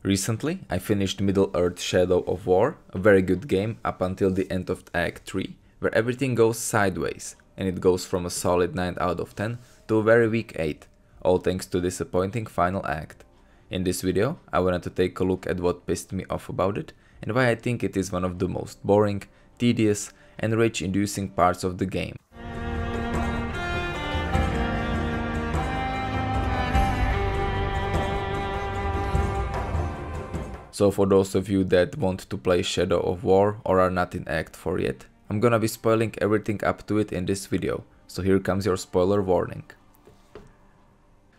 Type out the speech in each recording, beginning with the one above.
Recently, I finished Middle-earth Shadow of War, a very good game up until the end of Act 3, where everything goes sideways, and it goes from a solid 9 out of 10 to a very weak 8, all thanks to disappointing final act. In this video, I wanted to take a look at what pissed me off about it, and why I think it is one of the most boring, tedious, and rage-inducing parts of the game. So for those of you that want to play Shadow of War or are not in Act 4 yet, I'm gonna be spoiling everything up to it in this video, so here comes your spoiler warning.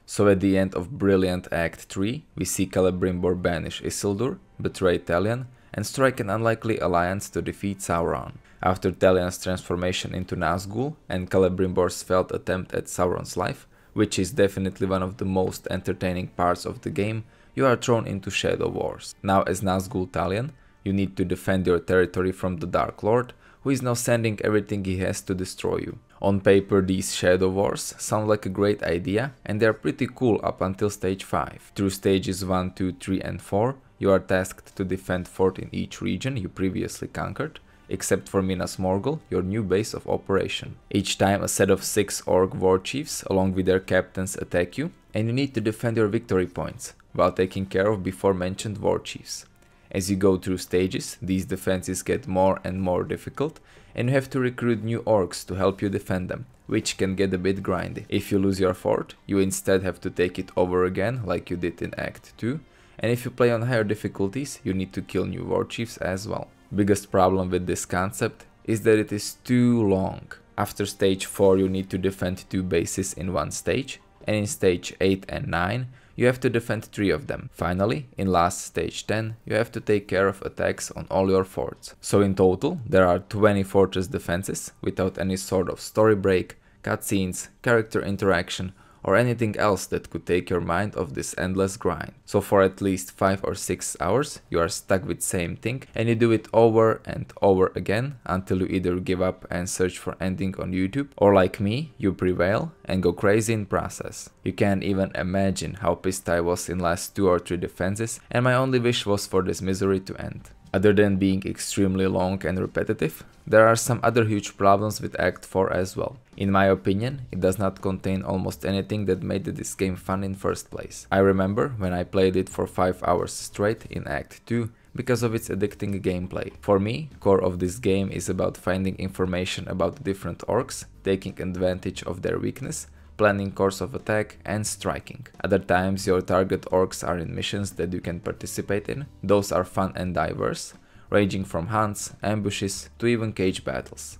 So at the end of brilliant Act 3, we see Celebrimbor banish Isildur, betray Talion, and strike an unlikely alliance to defeat Sauron. After Talion's transformation into Nazgul and Celebrimbor's failed attempt at Sauron's life, which is definitely one of the most entertaining parts of the game, you are thrown into Shadow Wars. Now as Nazgul Talion, you need to defend your territory from the Dark Lord, who is now sending everything he has to destroy you. On paper, these Shadow Wars sound like a great idea, and they are pretty cool up until stage 5. Through stages 1, 2, 3 and 4, you are tasked to defend fort in each region you previously conquered, except for Minas Morgul, your new base of operation. Each time a set of 6 orc war chiefs along with their captains attack you, and you need to defend your victory points, while taking care of before mentioned war chiefs. As you go through stages, these defenses get more and more difficult, and you have to recruit new orcs to help you defend them, which can get a bit grindy. If you lose your fort, you instead have to take it over again like you did in Act 2, and if you play on higher difficulties, you need to kill new war chiefs as well. Biggest problem with this concept is that it is too long. After stage 4 you need to defend 2 bases in one stage, and in stage 8 and 9 you have to defend 3 of them. Finally, in last stage 10, you have to take care of attacks on all your forts. So in total, there are 20 fortress defenses without any sort of story break, cutscenes, character interaction, or anything else that could take your mind off this endless grind. So for at least 5 or 6 hours, you are stuck with same thing, and you do it over and over again until you either give up and search for ending on YouTube, or like me, you prevail and go crazy in process. You can't even imagine how pissed I was in last 2 or 3 defenses, and my only wish was for this misery to end. Other than being extremely long and repetitive, there are some other huge problems with Act 4 as well. In my opinion, it does not contain almost anything that made this game fun in first place. I remember when I played it for 5 hours straight in Act 2 because of its addicting gameplay. For me, core of this game is about finding information about different orcs, taking advantage of their weakness, planning course of attack, and striking. Other times your target orcs are in missions that you can participate in. Those are fun and diverse, ranging from hunts, ambushes, to even cage battles.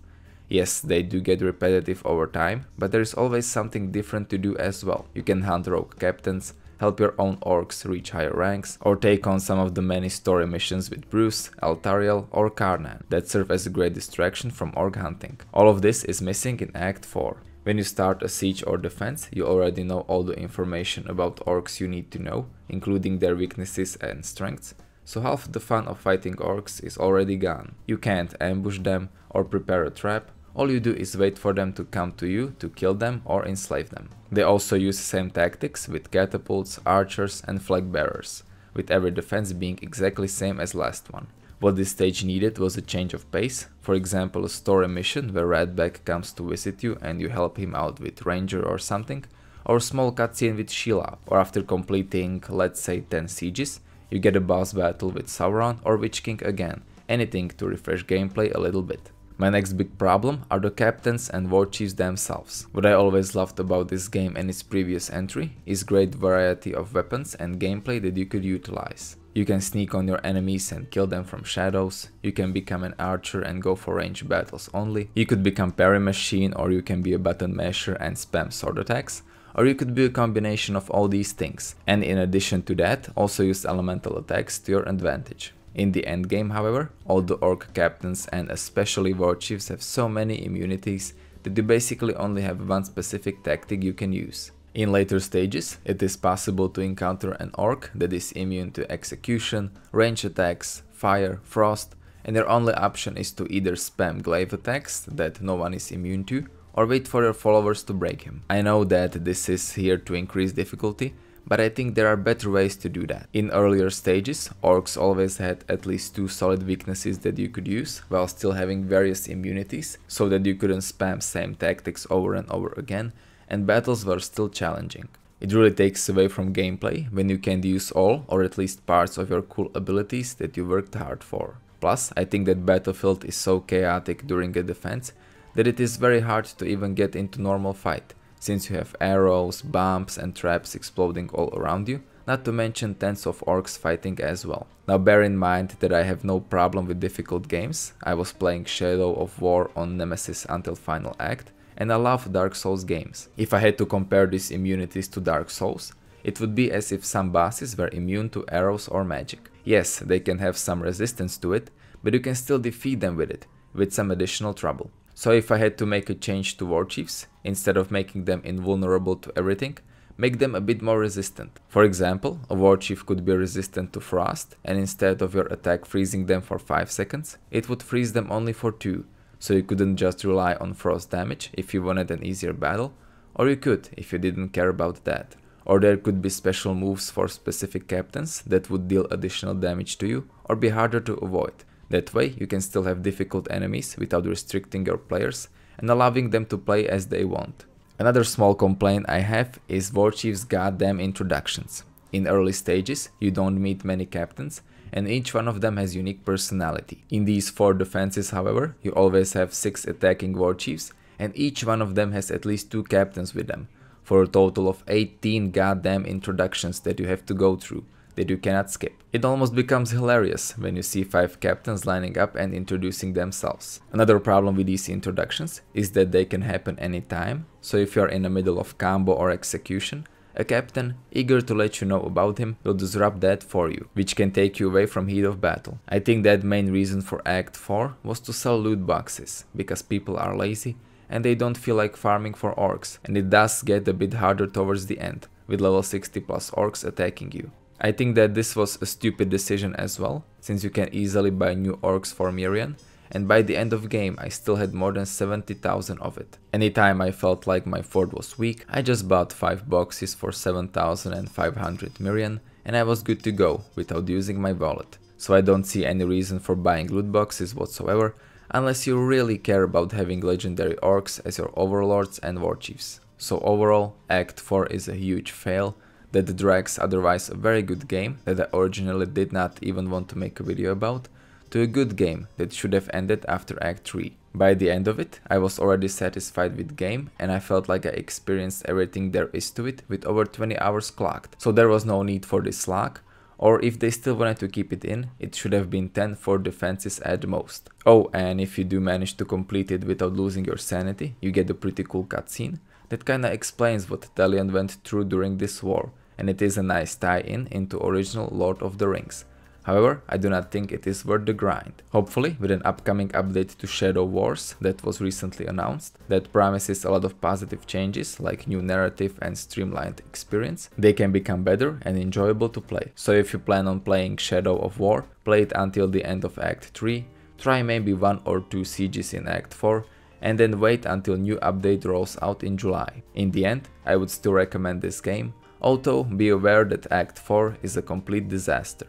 Yes, they do get repetitive over time, but there is always something different to do as well. You can hunt rogue captains, help your own orcs reach higher ranks, or take on some of the many story missions with Bruce, Eltariel, or Karnan that serve as a great distraction from orc hunting. All of this is missing in Act 4. When you start a siege or defense, you already know all the information about orcs you need to know, including their weaknesses and strengths, so half the fun of fighting orcs is already gone. You can't ambush them or prepare a trap, all you do is wait for them to come to you to kill them or enslave them. They also use the same tactics with catapults, archers and flag bearers, with every defense being exactly same as last one. What this stage needed was a change of pace, for example a story mission where Redback comes to visit you and you help him out with Ranger or something, or a small cutscene with Sheila, or after completing let's say 10 sieges, you get a boss battle with Sauron or Witch King again, anything to refresh gameplay a little bit. My next big problem are the captains and war chiefs themselves. What I always loved about this game and its previous entry is great variety of weapons and gameplay that you could utilize. You can sneak on your enemies and kill them from shadows, you can become an archer and go for ranged battles only, you could become parry machine, or you can be a button masher and spam sword attacks, or you could be a combination of all these things, and in addition to that also use elemental attacks to your advantage. In the endgame, however, all the orc captains and especially war chiefs have so many immunities that you basically only have one specific tactic you can use. In later stages, it is possible to encounter an orc that is immune to execution, range attacks, fire, frost, and their only option is to either spam glaive attacks that no one is immune to, or wait for your followers to break him. I know that this is here to increase difficulty, but I think there are better ways to do that. In earlier stages, orcs always had at least 2 solid weaknesses that you could use, while still having various immunities, so that you couldn't spam same tactics over and over again, and battles were still challenging. It really takes away from gameplay when you can use all or at least parts of your cool abilities that you worked hard for. Plus, I think that Battlefield is so chaotic during a defense that it is very hard to even get into normal fight, since you have arrows, bombs and traps exploding all around you, not to mention tens of orcs fighting as well. Now bear in mind that I have no problem with difficult games. I was playing Shadow of War on Nemesis until Final Act, and I love Dark Souls games. If I had to compare these immunities to Dark Souls, it would be as if some bosses were immune to arrows or magic. Yes, they can have some resistance to it, but you can still defeat them with it, with some additional trouble. So if I had to make a change to War Chiefs, instead of making them invulnerable to everything, make them a bit more resistant. For example, a War Chief could be resistant to frost, and instead of your attack freezing them for 5 seconds, it would freeze them only for 2. So you couldn't just rely on frost damage if you wanted an easier battle, or you could if you didn't care about that. Or there could be special moves for specific captains that would deal additional damage to you or be harder to avoid. That way you can still have difficult enemies without restricting your players and allowing them to play as they want. Another small complaint I have is War Chief's goddamn introductions. In early stages you don't meet many captains, and each one of them has unique personality. In these 4 defenses, however, you always have 6 attacking War Chiefs, and each one of them has at least 2 captains with them, for a total of 18 goddamn introductions that you have to go through, that you cannot skip. It almost becomes hilarious when you see 5 captains lining up and introducing themselves. Another problem with these introductions is that they can happen anytime, so if you are in the middle of combo or execution, a captain, eager to let you know about him, will disrupt that for you, which can take you away from heat of battle. I think that main reason for Act 4 was to sell loot boxes, because people are lazy and they don't feel like farming for orcs, and it does get a bit harder towards the end, with level 60 plus orcs attacking you. I think that this was a stupid decision as well, since you can easily buy new orcs for Mirian, and by the end of game I still had more than 70,000 of it. Anytime I felt like my fort was weak, I just bought 5 boxes for 7,500 Mirian and I was good to go without using my wallet. So I don't see any reason for buying loot boxes whatsoever, unless you really care about having legendary orcs as your overlords and war chiefs. So overall, Act 4 is a huge fail that drags otherwise a very good game that I originally did not even want to make a video about, to a good game that should have ended after Act 3. By the end of it, I was already satisfied with the game and I felt like I experienced everything there is to it with over 20 hours clocked, so there was no need for this slog, or if they still wanted to keep it in, it should have been 10 for defenses at most. Oh, and if you do manage to complete it without losing your sanity, you get a pretty cool cutscene that kinda explains what Talion went through during this war, and it is a nice tie-in into original Lord of the Rings. However, I do not think it is worth the grind. Hopefully, with an upcoming update to Shadow Wars that was recently announced, that promises a lot of positive changes like new narrative and streamlined experience, they can become better and enjoyable to play. So if you plan on playing Shadow of War, play it until the end of Act 3, try maybe 1 or 2 sieges in Act 4, and then wait until new update rolls out in July. In the end, I would still recommend this game, although be aware that Act 4 is a complete disaster.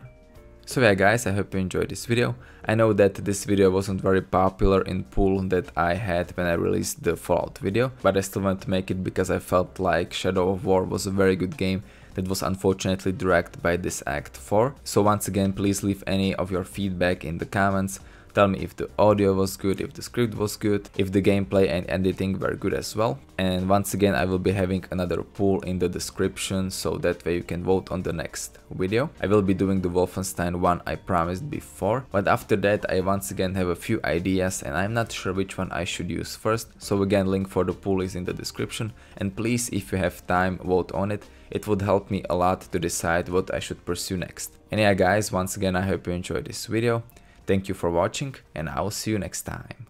So yeah guys, I hope you enjoyed this video. I know that this video wasn't very popular in pool that I had when I released the Fallout video, but I still wanted to make it because I felt like Shadow of War was a very good game that was unfortunately dragged by this Act 4. So once again, please leave any of your feedback in the comments. Tell me if the audio was good, if the script was good, if the gameplay and editing were good as well. And once again, I will be having another poll in the description, so that way you can vote on the next video. I will be doing the Wolfenstein one I promised before, but after that I once again have a few ideas and I'm not sure which one I should use first. So again, link for the poll is in the description, and please, if you have time, vote on it. It would help me a lot to decide what I should pursue next. And yeah guys, once again I hope you enjoyed this video. Thank you for watching and I will see you next time.